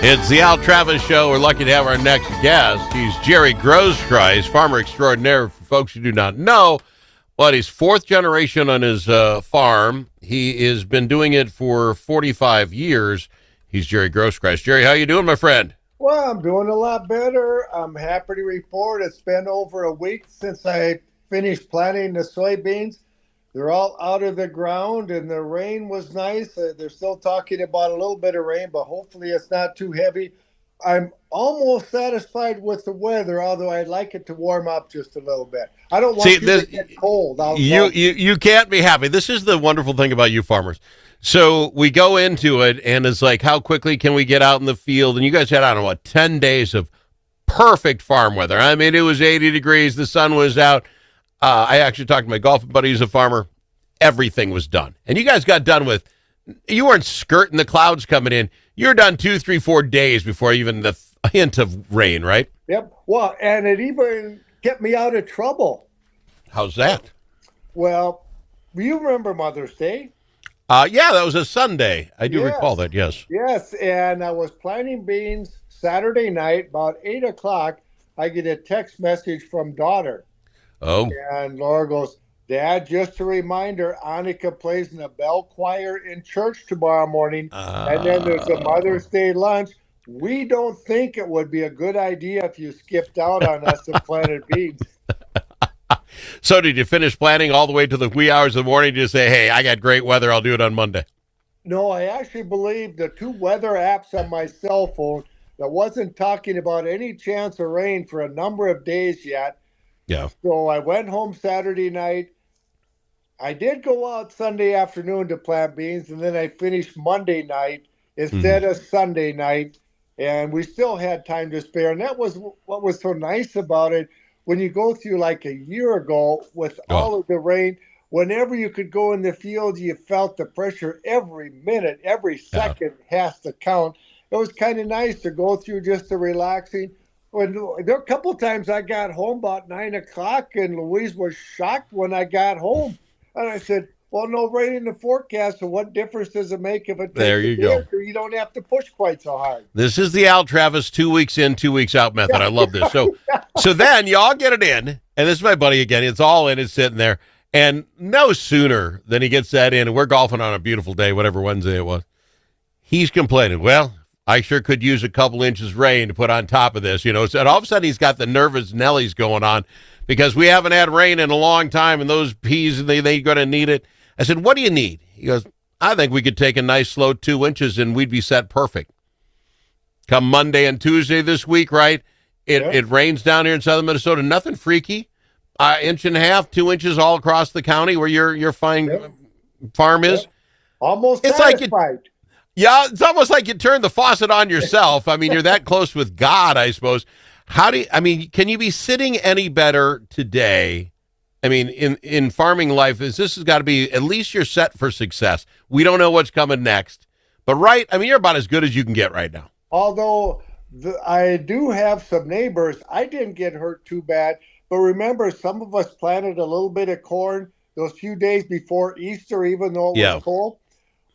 It's the Al Travis Show. We're lucky to have our next guest. He's Jerry Groskreutz, farmer extraordinaire. For folks who do not know, he's fourth generation on his farm. He has been doing it for 45 years. He's Jerry Groskreutz. Jerry, how you doing, my friend? Well, I'm doing a lot better. I'm happy to report it's been over a week since I finished planting the soybeans. They're all out of the ground, and the rain was nice. They're still talking about a little bit of rain, but hopefully it's not too heavy. I'm almost satisfied with the weather, although I'd like it to warm up just a little bit. I don't want to get cold. You can't be happy. This is the wonderful thing about you farmers. So we go into it, and it's like, how quickly can we get out in the field? And you guys had, 10 days of perfect farm weather. I mean, it was 80 degrees. The sun was out. I actually talked to my golf buddy who's a farmer. Everything was done. And you guys got done with, you weren't skirting the clouds coming in. You're done 2, 3, 4 days before even the hint of rain, right? Yep. Well, and it even kept me out of trouble. How's that? Well, you remember Mother's Day? Yeah, that was a Sunday. I do recall that, yes. Yes, and I was planting beans Saturday night, about 8 o'clock. I get a text message from daughter. Oh. And Laura goes, Dad, just a reminder, Annika plays in the bell choir in church tomorrow morning. And then there's a Mother's Day lunch. We don't think it would be a good idea if you skipped out on us and planted beans. So did you finish planting all the way to the wee hours of the morning to say, hey, I got great weather, I'll do it on Monday? No, I actually believe the 2 weather apps on my cell phone that wasn't talking about any chance of rain for a number of days yet. Yeah. So I went home Saturday night. I did go out Sunday afternoon to plant beans, and then I finished Monday night instead of Sunday night, and we still had time to spare. And that was what was so nice about it. When you go through like a year ago with all of the rain, whenever you could go in the field, you felt the pressure every minute, every second has to count. It was kind of nice to go through just a relaxing. There were a couple of times I got home about 9 o'clock, and Louise was shocked when I got home. And I said, well, no rain in the forecast, so what difference does it make if it takes there you go. You don't have to push quite so hard. This is the Al Travis 2 weeks in, 2 weeks out method. I love this. So then y'all get it in, and this is my buddy again. It's all in, it's sitting there. And no sooner than he gets that in, and we're golfing on a beautiful day, whatever Wednesday it was, he's complaining, well, I sure could use a couple inches rain to put on top of this, So all of a sudden he's got the nervous Nellies going on because we haven't had rain in a long time, and those peas, they're going to need it. I said, what do you need? He goes, I think we could take a nice slow 2 inches and we'd be set perfect. Come Monday and Tuesday this week, right? It rains down here in southern Minnesota. Nothing freaky. 1.5 inches, 2 inches all across the county where your fine farm is. Almost it's satisfied. Yeah, it's almost like you turn the faucet on yourself. I mean, you're that close with God, I suppose. Can you be sitting any better today? I mean, in farming life, this has got to be, at least you're set for success. We don't know what's coming next. But you're about as good as you can get right now. Although I do have some neighbors, I didn't get hurt too bad. But remember, some of us planted a little bit of corn those few days before Easter, even though it was cold.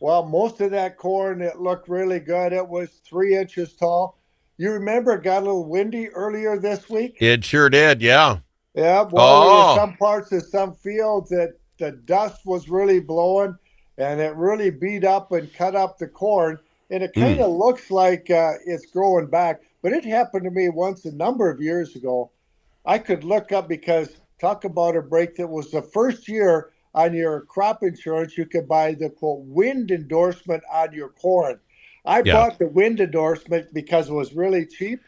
Well, most of that corn, it looked really good. It was 3 inches tall. You remember it got a little windy earlier this week? It sure did, yeah. Yeah, well, in some parts of some fields, that the dust was really blowing, and it really beat up and cut up the corn. And it kind of looks like it's growing back. But it happened to me once a number of years ago. I could look up because, talk about a break, that was the first year on your crop insurance, you could buy the, quote, wind endorsement on your corn. I bought the wind endorsement because it was really cheap.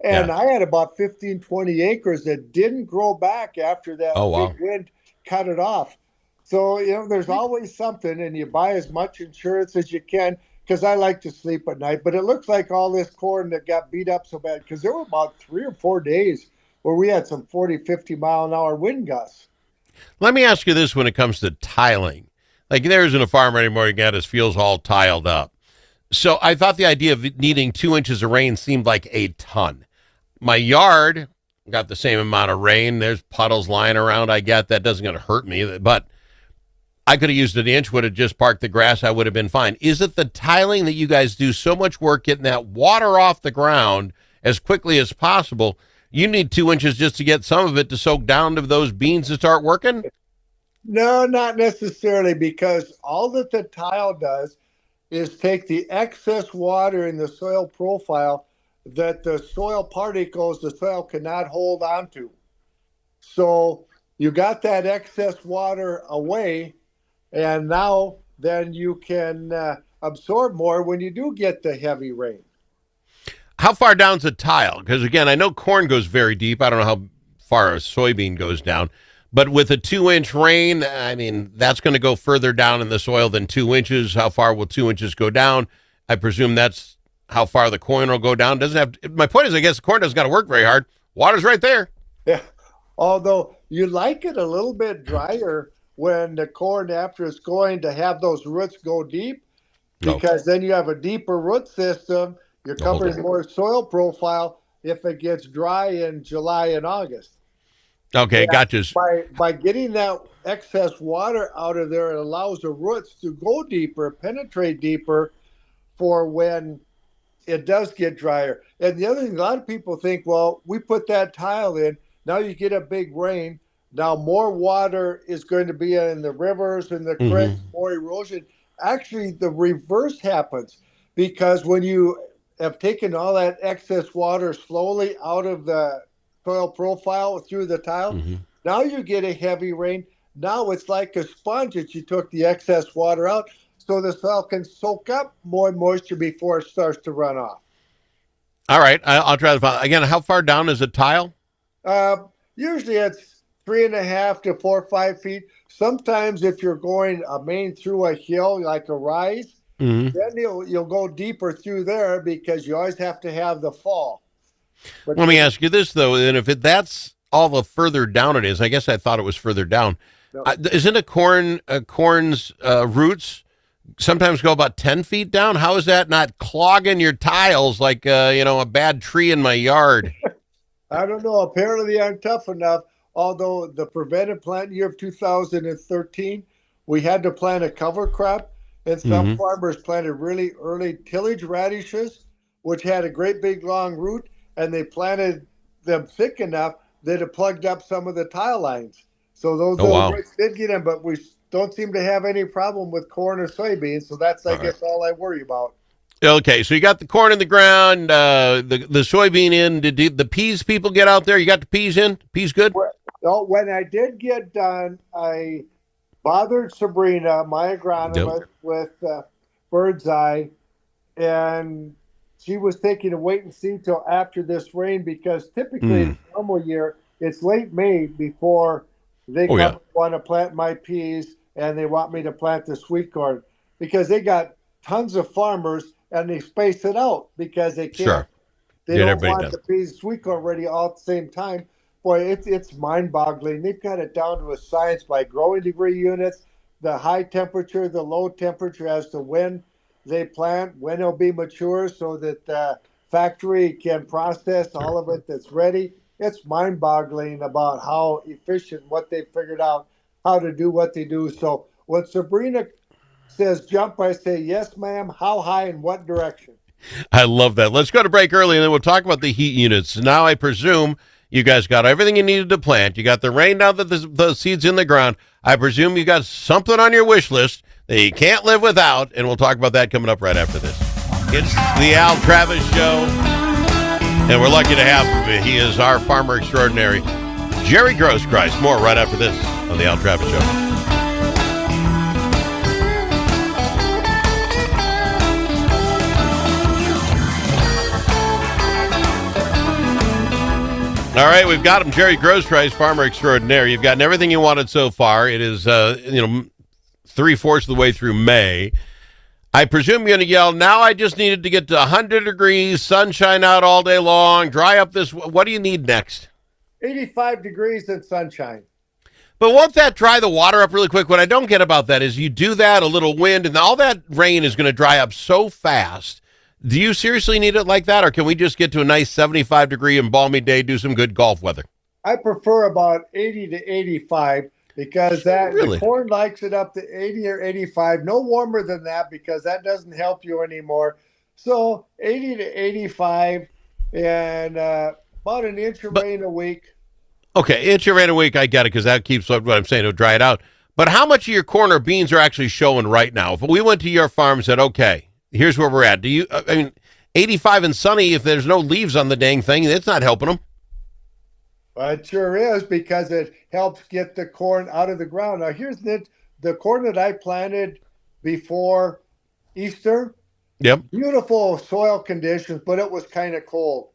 And I had about 15, 20 acres that didn't grow back after that big wind cut it off. So, there's always something, and you buy as much insurance as you can, because I like to sleep at night. But it looks like all this corn that got beat up so bad, because there were about 3 or 4 days where we had some 40, 50 mile an hour wind gusts. Let me ask you this when it comes to tiling. Like, there isn't a farmer anymore who got his fields all tiled up. So I thought the idea of needing 2 inches of rain seemed like a ton. My yard got the same amount of rain. There's puddles lying around. I get that doesn't going to hurt me. But I could have used an inch, would have just parked the grass, I would have been fine. Is it the tiling that you guys do so much work getting that water off the ground as quickly as possible? You need 2 inches just to get some of it to soak down to those beans to start working? No, not necessarily, because all that the tile does is take the excess water in the soil profile that the soil particles the soil cannot hold on to. So you got that excess water away, and now then you can absorb more when you do get the heavy rain. How far down's a tile? Because, again, I know corn goes very deep. I don't know how far a soybean goes down. But with a 2-inch rain, I mean, that's going to go further down in the soil than 2 inches. How far will 2 inches go down? I presume that's how far the corn will go down. Doesn't have. My point is, I guess the corn doesn't got to work very hard. Water's right there. Yeah. Although you like it a little bit drier when the corn, after it's going to have those roots go deep, because then you have a deeper root system. You're covering more soil profile if it gets dry in July and August. Okay, gotcha. By getting that excess water out of there, it allows the roots to go deeper, penetrate deeper for when it does get drier. And the other thing, a lot of people think, well, we put that tile in, now you get a big rain, now more water is going to be in the rivers and the creeks, more erosion. Actually, the reverse happens, because when you have taken all that excess water slowly out of the soil profile through the tile, now you get a heavy rain. Now it's like a sponge that you took the excess water out, so the soil can soak up more moisture before it starts to run off. All right, I'll try to find. Again, how far down is a tile? Usually it's 3.5 to 4 or 5 feet. Sometimes if you're going a main through a hill, like a rise, then you'll go deeper through there, because you always have to have the fall. But let me ask you this, though, and if that's all the further down it is, I guess I thought it was further down. No. Isn't corn's roots sometimes go about 10 feet down? How is that not clogging your tiles like, a bad tree in my yard? I don't know. Apparently they aren't tough enough. Although the prevented plant year of 2013, we had to plant a cover crop, and some farmers planted really early tillage radishes, which had a great big long root, and they planted them thick enough that it plugged up some of the tile lines. So those little roots did get in, but we don't seem to have any problem with corn or soybeans. So that's, I guess, all I worry about. Okay, so you got the corn in the ground, the soybean in. Did the peas people get out there? You got the peas in? Peas good? Well, when I did get done, I bothered Sabrina, my agronomist, with bird's eye, and she was taking a wait and see till after this rain, because typically in a normal year, it's late May before they want to plant my peas, and they want me to plant the sweet corn, because they got tons of farmers and they space it out because they can't. They don't want the peas, sweet corn ready all at the same time. Boy, it's mind-boggling. They've got it down to a science by growing degree units, the high temperature, the low temperature, as to when they plant, when it'll be mature, so that the factory can process all of it that's ready. It's mind-boggling about how efficient, what they figured out, how to do what they do. So when Sabrina says jump, I say, yes, ma'am. How high and what direction? I love that. Let's go to break early, and then we'll talk about the heat units. Now, I presume you guys got everything you needed to plant. You got the rain now that the seed's in the ground. I presume you got something on your wish list that you can't live without, and we'll talk about that coming up right after this. It's the Al Travis Show, and we're lucky to have him. He is our farmer extraordinary, Jerry Groskreutz. More right after this on the Al Travis Show. All right, we've got him, Jerry Groskreutz, farmer extraordinaire. You've gotten everything you wanted so far. It is, 3/4 of the way through May. I presume you're going to yell, now I just needed to get to 100 degrees, sunshine out all day long, dry up this. What do you need next? 85 degrees and sunshine. But won't that dry the water up really quick? What I don't get about that is you do that, a little wind, and all that rain is going to dry up so fast. Do you seriously need it like that, or can we just get to a nice 75-degree and balmy day, do some good golf weather? I prefer about 80 to 85, because Really? the corn likes it up to 80 or 85. No warmer than that because that doesn't help you anymore. So 80 to 85 and about an inch of But rain a week. okay, inch of rain a week, I get it because that keeps what I'm saying. It'll dry it out. But how much of your corn or beans are actually showing right now? If we went to your farm and said, okay, here's where we're at. Do you? I mean, 85 and sunny. If there's no leaves on the dang thing, it's not helping them. It sure is because it helps get the corn out of the ground. Now, here's the corn that I planted before Easter. Yep. Beautiful soil conditions, but it was kind of cold.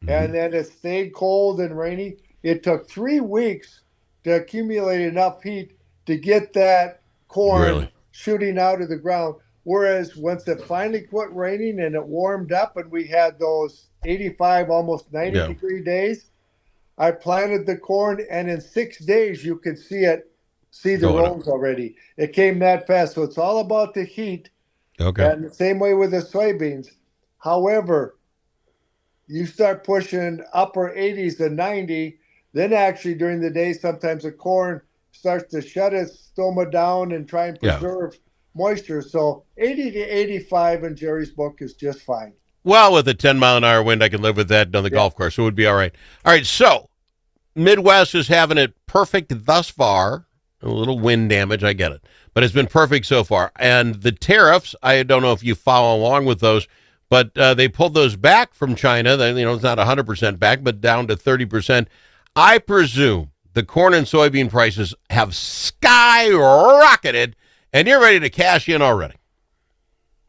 Mm-hmm. And then it stayed cold and rainy. It took 3 weeks to accumulate enough heat to get that corn shooting out of the ground. Whereas once it finally quit raining and it warmed up and we had those 85, almost 90-degree days, I planted the corn, and in 6 days you could see the rows already. It came that fast. So it's all about the heat. Okay. And the same way with the soybeans. However, you start pushing upper 80s and 90, then actually during the day, sometimes the corn starts to shut its stoma down and try and preserve moisture. So 80 to 85 in Jerry's book is just fine. Well, with a 10-mile-an-hour wind, I can live with that on the golf course. So it would be all right. All right, so Midwest is having it perfect thus far. A little wind damage, I get it. But it's been perfect so far. And the tariffs, I don't know if you follow along with those, but they pulled those back from China. It's not 100% back, but down to 30%. I presume the corn and soybean prices have skyrocketed, and you're ready to cash in already.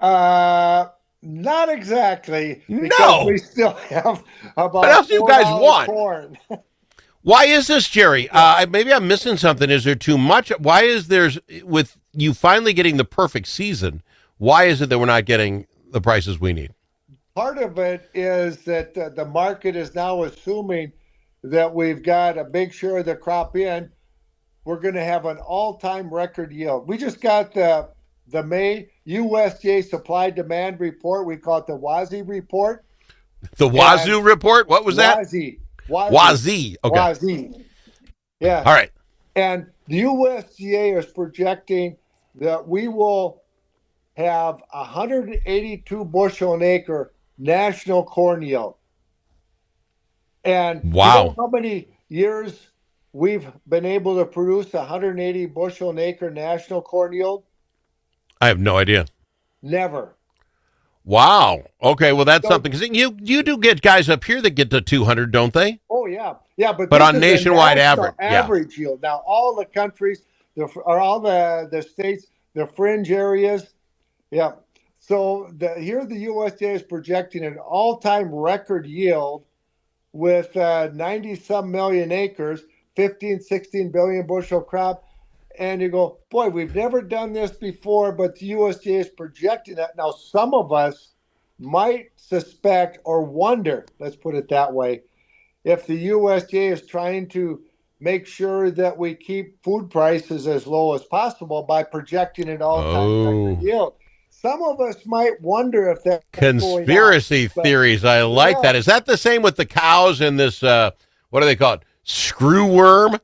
Not exactly. No. We still have about what else do you guys want? Corn. Why is this, Jerry? Maybe I'm missing something. Is there too much? Why is with you finally getting the perfect season, why is it that we're not getting the prices we need? Part of it is that the market is now assuming that we've got a big share of the crop in. We're going to have an all-time record yield. We just got the May USDA supply demand report. We call it the WASI report. The Wazoo report? What was that? WASI. Okay. WASI. Yeah. All right. And the USDA is projecting that we will have 182 bushel an acre national corn yield. And wow. You know how many years we've been able to produce 180 bushel an acre national corn yield? I have no idea. Never. Wow. Okay. Well, that's something. Because you do get guys up here that get to 200, don't they? Oh yeah, yeah. But on nationwide average yield. Now all the countries, all the states, the fringe areas, yeah. So here the USDA is projecting an all-time record yield with 90-some million acres, 15, 16 billion bushel crop. And you go, boy, we've never done this before, but the USDA is projecting that. Now, some of us might suspect or wonder, let's put it that way, if the USDA is trying to make sure that we keep food prices as low as possible by projecting an all-time record yield. Some of us might wonder if that's conspiracy theories. I like that. Is that the same with the cows and this, what do they call it? Screw worm?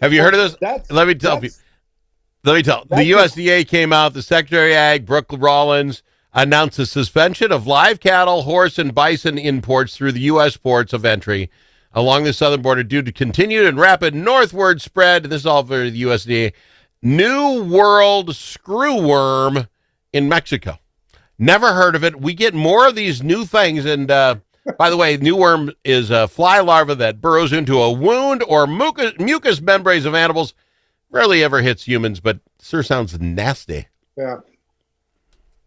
Have you heard of this? Let me tell you. The USDA came out, the Secretary of Ag, Brooke Rollins, announced the suspension of live cattle, horse, and bison imports through the U.S. ports of entry along the southern border due to continued and rapid northward spread. This is all for the USDA. New World screwworm in Mexico. Never heard of it. We get more of these new things. And by the way, new worm is a fly larva that burrows into a wound or mucous membranes of animals. Rarely ever hits humans, but sure sounds nasty. Yeah.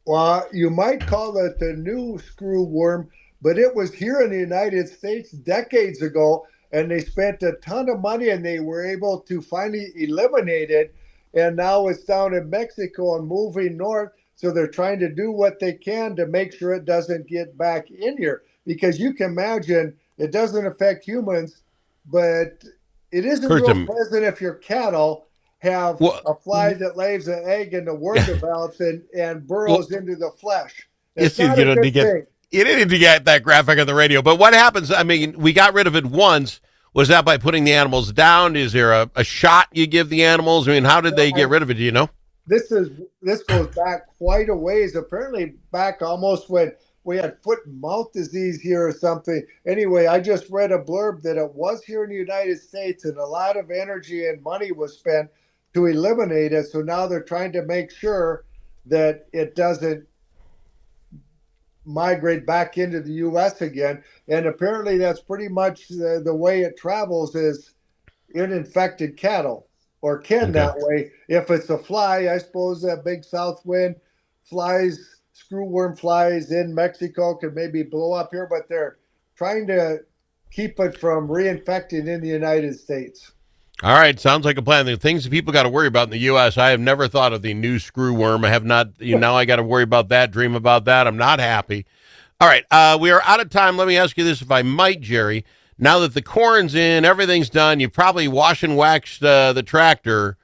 Well, you might call it the new screw worm, but it was here in the United States decades ago, and they spent a ton of money, and they were able to finally eliminate it. And now it's down in Mexico and moving north. So they're trying to do what they can to make sure it doesn't get back in here. Because you can imagine it doesn't affect humans, but it isn't real pleasant if your cattle have a fly that lays an egg and the worm develops and burrows into the flesh. It's not a good thing. You didn't need to get that graphic on the radio. But what happens, I mean, we got rid of it once. Was that by putting the animals down? Is there a shot you give the animals? I mean, how did they get rid of it? Do you know? This goes back quite a ways. Apparently, back almost when we had foot and mouth disease here or something. Anyway, I just read a blurb that it was here in the United States, and a lot of energy and money was spent to eliminate it. So now they're trying to make sure that it doesn't migrate back into the U.S. again. And apparently, that's pretty much the way it travels is in infected cattle. Or can that way. If it's a fly, I suppose that big south wind flies, screwworm flies in Mexico could maybe blow up here, but they're trying to keep it from reinfecting in the United States. All right, sounds like a plan. The things that people got to worry about in the U.S., I have never thought of the new screwworm. I have not. Now I got to worry about that, dream about that. I'm not happy. All right, we are out of time. Let me ask you this, if I might, Jerry. Now that the corn's in, everything's done, you probably wash and wax the tractor.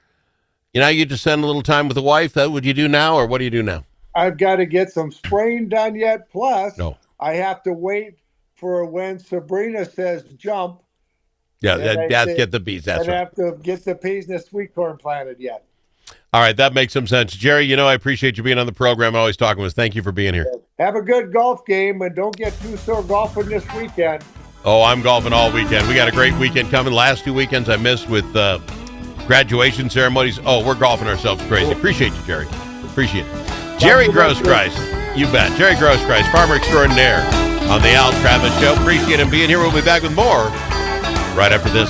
You just spend a little time with the wife. That would you do now, or what do you do now? I've got to get some spraying done yet. Plus, I have to wait for when Sabrina says jump. Yeah, that's get the bees. That's right. I have to get the peas and the sweet corn planted yet. All right, that makes some sense. Jerry, I appreciate you being on the program. Always talking with us. Thank you for being here. Have a good golf game, and don't get too sore golfing this weekend. Oh, I'm golfing all weekend. We got a great weekend coming. Last 2 weekends I missed with graduation ceremonies. Oh, we're golfing ourselves crazy. Appreciate you, Jerry. Appreciate it. Jerry Groskreutz. You bet. Jerry Groskreutz, farmer extraordinaire on the Al Travis Show. Appreciate him being here. We'll be back with more right after this.